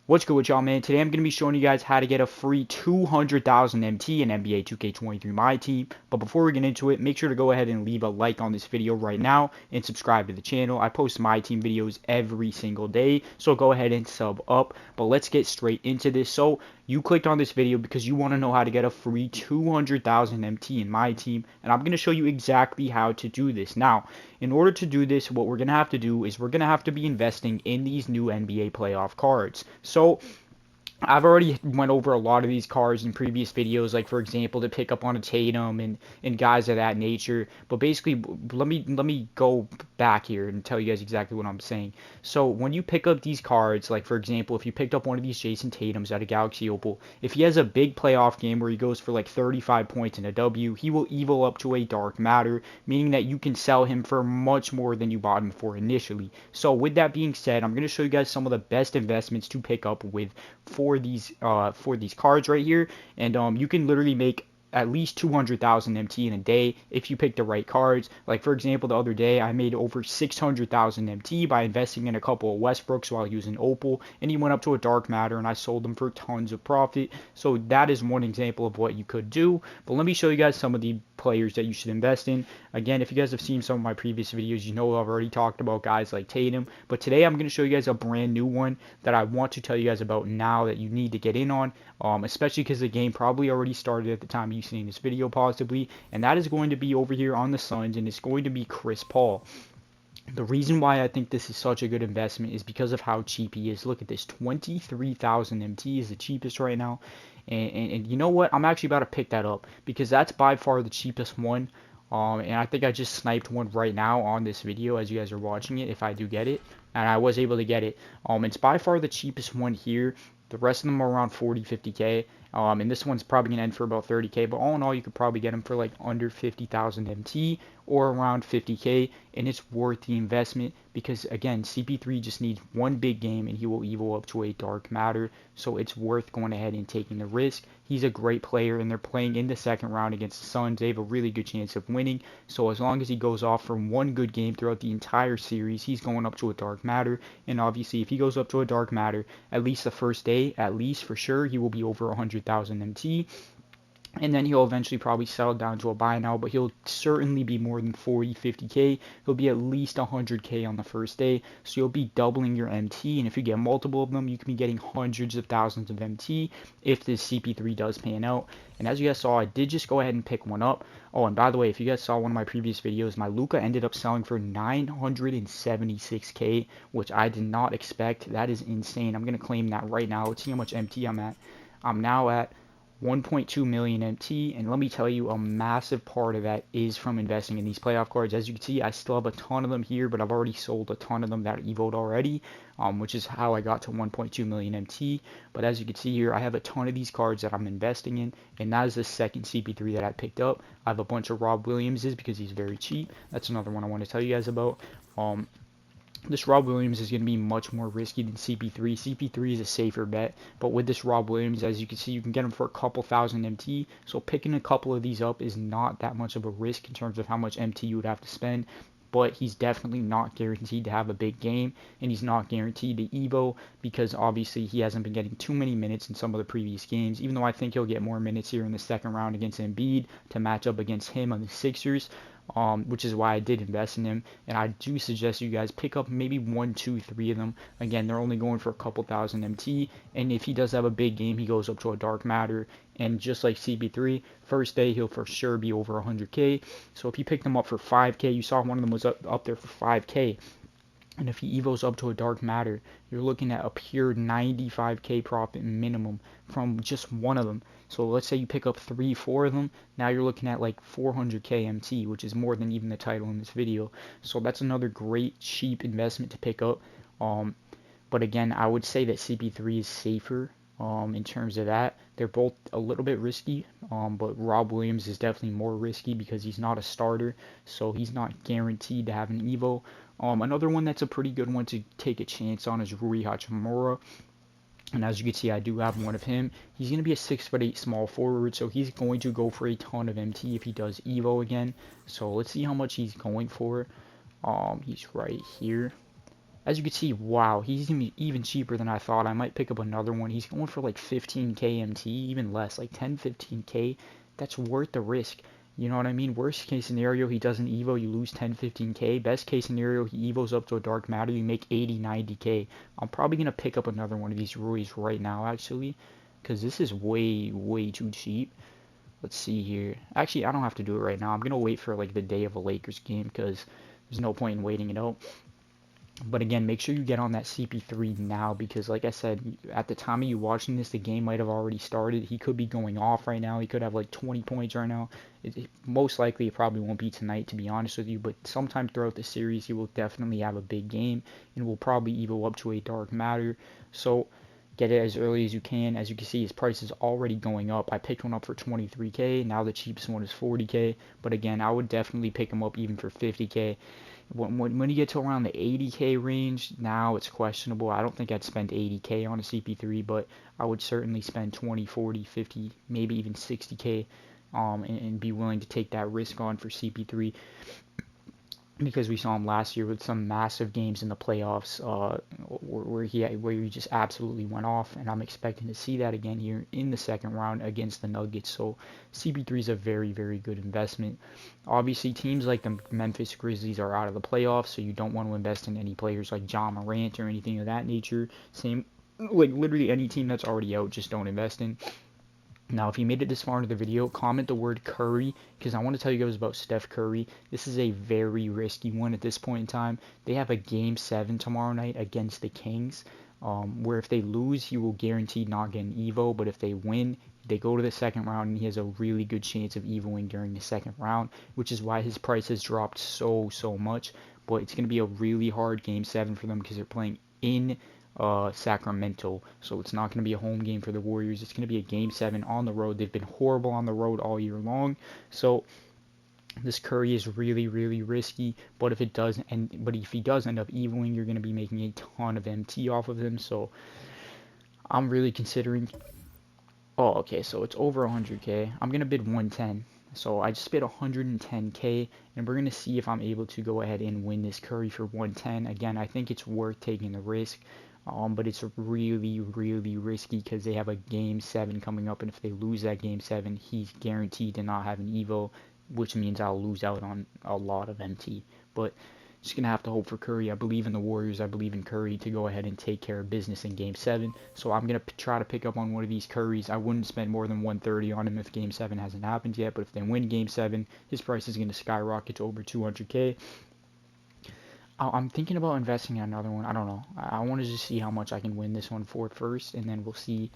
What's good with y'all, man? Today I'm going to be showing you guys how to get a free 200,000 MT in NBA 2K23 My Team. But before we get into it, make sure to go ahead and leave a like on this video right now and subscribe to the channel. I post My Team videos every single day, so go ahead and sub up. But let's get straight into this. So you clicked on this video because you want to know how to get a free 200,000 MT in My Team, and I'm going to show you exactly how to do this. Now, in order to do this, what we're going to have to do is we're going to have to be investing in these new NBA playoff cards. So I've already went over a lot of these cards in previous videos, like for example to pick up on a Tatum and guys of that nature. But basically, let me go back here and tell you guys exactly what I'm saying. So when you pick up these cards, like for example, if you picked up one of these Jason Tatums out of Galaxy Opal, if he has a big playoff game where he goes for like 35 points in a W, he will evo up to a Dark Matter, meaning that you can sell him for much more than you bought him for initially. So with that being said, I'm going to show you guys some of the best investments to pick up with for these cards right here, and you can literally make at least 200,000 MT in a day if you pick the right cards. Like for example, the other day I made over 600,000 MT by investing in a couple of Westbrooks while using Opal, and he went up to a Dark Matter and I sold them for tons of profit. So that is one example of what you could do. But let me show you guys some of the players that you should invest in. Again, if you guys have seen some of my previous videos, you know I've already talked about guys like Tatum, but today I'm going to show you guys a brand new one that I want to tell you guys about now that you need to get in on, especially because the game probably already started at the time you seeing this video possibly, and that is going to be over here on the Suns, and it's going to be Chris Paul. The reason why I think this is such a good investment is because of how cheap he is. Look at this, 23,000 MT is the cheapest right now. And you know what? I'm actually about to pick that up because that's by far the cheapest one. And I think I just sniped one right now on this video as you guys are watching it, if I do get it. And I was able to get it. It's by far the cheapest one here. The rest of them are around 40, 50K. And this one's probably going to end for about 30K. But all in all, you could probably get them for like under 50,000 MT or around 50K. And it's worth the investment because, again, CP3 just needs one big game and he will evo up to a Dark Matter. So it's worth going ahead and taking the risk. He's a great player, and they're playing in the second round against the Suns. They have a really good chance of winning. So as long as he goes off for one good game throughout the entire series, he's going up to a Dark Matter. And obviously, if he goes up to a Dark Matter, at least the first day, at least for sure, he will be over 100,000 MT. And then he'll eventually probably settle down to a buy now, but he'll certainly be more than 40, 50K. He'll be at least 100K on the first day, so you'll be doubling your MT, and if you get multiple of them, you can be getting hundreds of thousands of MT if this CP3 does pan out. And as you guys saw, I did just go ahead and pick one up. Oh, and by the way, if you guys saw one of my previous videos, my Luka ended up selling for 976K, which I did not expect. That is insane. I'm going to claim that right now. Let's see how much MT I'm at. I'm now at 1.2 million MT, and let me tell you, a massive part of that is from investing in these playoff cards. As you can see, I still have a ton of them here, but I've already sold a ton of them that evoed already, which is how I got to 1.2 million MT. But as you can see here, I have a ton of these cards that I'm investing in, and that is the second CP3 that I picked up. I have a bunch of Rob Williams's because he's very cheap. That's another one I want to tell you guys about. This Rob Williams is going to be much more risky than CP3. CP3 is a safer bet, but with this Rob Williams, as you can see, you can get him for a couple thousand MT, so picking a couple of these up is not that much of a risk in terms of how much MT you would have to spend, but he's definitely not guaranteed to have a big game, and he's not guaranteed to evo because obviously he hasn't been getting too many minutes in some of the previous games, even though I think he'll get more minutes here in the second round against Embiid to match up against him on the Sixers. Which is why I did invest in him, and I do suggest you guys pick up maybe 1, 2, 3 of them. Again, they're only going for a couple thousand MT, and if he does have a big game, he goes up to a Dark Matter, and just like CP3, first day he'll for sure be over 100K. So if you pick them up for 5K, you saw one of them was up there for 5K. And if he evos up to a Dark Matter, you're looking at a pure 95K profit minimum from just one of them. So let's say you pick up 3, 4 of them, now you're looking at like 400K MT, which is more than even the title in this video. So that's another great cheap investment to pick up. But again, I would say that CP3 is safer in terms of that. They're both a little bit risky, but Rob Williams is definitely more risky because he's not a starter, so he's not guaranteed to have an evo. Another one that's a pretty good one to take a chance on is Rui Hachimura. And as you can see, I do have one of him. He's going to be a 6'8" small forward, so he's going to go for a ton of MT if he does evo again. So let's see how much he's going for. He's right here. as you can see, wow, he's even cheaper than I thought. I might pick up another one. He's going for like 15k MT, even less, like 10, 15k. That's worth the risk. You know what I mean? Worst case scenario, he doesn't evo, you lose 10, 15k. Best case scenario, he evos up to a dark matter, you make 80, 90k. I'm probably going to pick up another one of these Ruiz right now, actually, because this is way, way too cheap. Let's see here. Actually, I don't have to do it right now. I'm going to wait for like the day of a Lakers game because there's no point in waiting it out. But again, make sure you get on that CP3 now because, like I said, at the time of you watching this, the game might have already started. He could be going off right now. He could have like 20 points right now. Most likely, it probably won't be tonight, to be honest with you. But sometime throughout the series, he will definitely have a big game and will probably evo up to a dark matter. So get it as early as you can. As you can see, his price is already going up. I picked one up for 23k. Now the cheapest one is 40k. But again, I would definitely pick him up even for 50k. When you get to around the 80k range, now it's questionable. I don't think I'd spend 80k on a CP3, but I would certainly spend 20, 40, 50, maybe even 60k, and be willing to take that risk on for CP3 because we saw him last year with some massive games in the playoffs, where he just absolutely went off, and I'm expecting to see that again here in the second round against the Nuggets. So CP3 is a very, very good investment. Obviously, teams like the Memphis Grizzlies are out of the playoffs, so you don't want to invest in any players like Ja Morant or anything of that nature. Same, like literally any team that's already out, just don't invest in. Now, if you made it this far into the video, comment the word Curry, because I want to tell you guys about Steph Curry. This is a very risky one at this point in time. They have a Game 7 tomorrow night against the Kings, where if they lose, he will guaranteed not get an Evo, but if they win, they go to the second round, and he has a really good chance of Evoing during the second round, which is why his price has dropped so much. But it's going to be a really hard Game 7 for them because they're playing in Sacramento, so it's not going to be a home game for the Warriors. It's going to be a Game 7 on the road. They've been horrible on the road all year long, so this Curry is really, really risky. But if he does end up evoing, you're going to be making a ton of MT off of him. So I'm really considering. Oh, okay, so it's over 100k. I'm going to bid 110. So I just bid 110k, and we're going to see if I'm able to go ahead and win this Curry for 110. Again, I think it's worth taking the risk, but it's really, really risky because they have a Game 7 coming up, and if they lose that Game 7, he's guaranteed to not have an Evo, which means I'll lose out on a lot of MT. But just going to have to hope for Curry. I believe in the Warriors. I believe in Curry to go ahead and take care of business in Game 7. So I'm going to try to pick up on one of these Currys. I wouldn't spend more than 130 on him if Game 7 hasn't happened yet. But if they win Game 7, his price is going to skyrocket to over 200k. I'm thinking about investing in another one. I don't know. I want to just see how much I can win this one for first. And then we'll see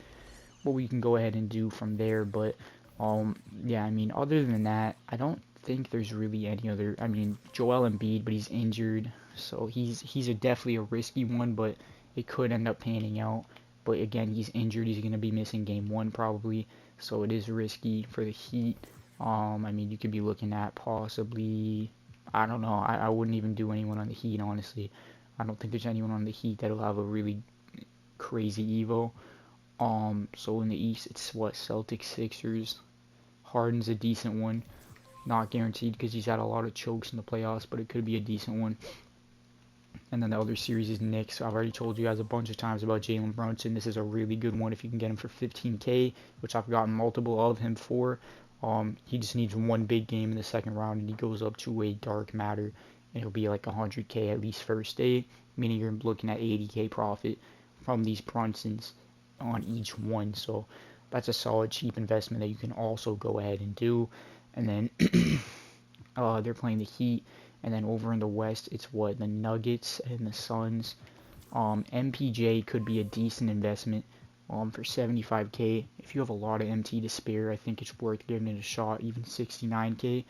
what we can go ahead and do from there. But yeah, I mean, other than that, I don't think there's really any other. I mean, Joel Embiid, but he's injured, so he's definitely a risky one, but it could end up panning out. But again, he's injured. He's going to be missing Game 1 probably, so it is risky for the Heat. I mean, you could be looking at possibly. I don't know. I wouldn't even do anyone on the Heat, honestly. I don't think there's anyone on the Heat that'll have a really crazy Evo. So in the East, it's what, Celtics, Sixers. Harden's a decent one. Not guaranteed because he's had a lot of chokes in the playoffs, but it could be a decent one. And then the other series is Knicks. I've already told you guys a bunch of times about Jalen Brunson. This is a really good one if you can get him for 15k, which I've gotten multiple of him for. He just needs one big game in the second round, and he goes up to a dark matter, and it'll be like 100k at least first day, meaning you're looking at 80k profit from these Brunsons on each one. So that's a solid cheap investment that you can also go ahead and do. And then they're playing the Heat, and then over in the West, it's what, the Nuggets and the Suns. MPJ could be a decent investment for 75k. If you have a lot of MT to spare, I think it's worth giving it a shot, even 69k.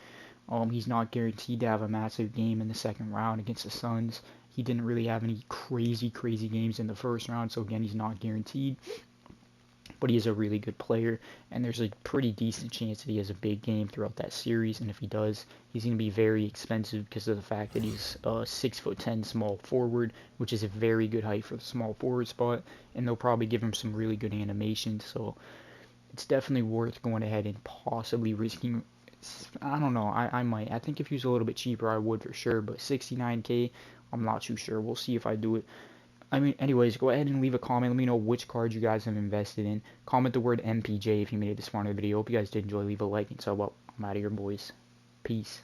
He's not guaranteed to have a massive game in the second round against the Suns. He didn't really have any crazy games in the first round, so again, he's not guaranteed. But he is a really good player, and there's a pretty decent chance that he has a big game throughout that series, and if he does, he's going to be very expensive because of the fact that he's a 6'10" small forward, which is a very good height for the small forward spot, and they'll probably give him some really good animation, so it's definitely worth going ahead and possibly risking. I don't know, I might. I think if he was a little bit cheaper, I would for sure, but 69k, I'm not too sure. We'll see if I do it. I mean, anyways, go ahead and leave a comment. Let me know which cards you guys have invested in. Comment the word MPJ if you made it this far in the video. Hope you guys did enjoy. Leave a like and sub up. I'm out of here, boys. Peace.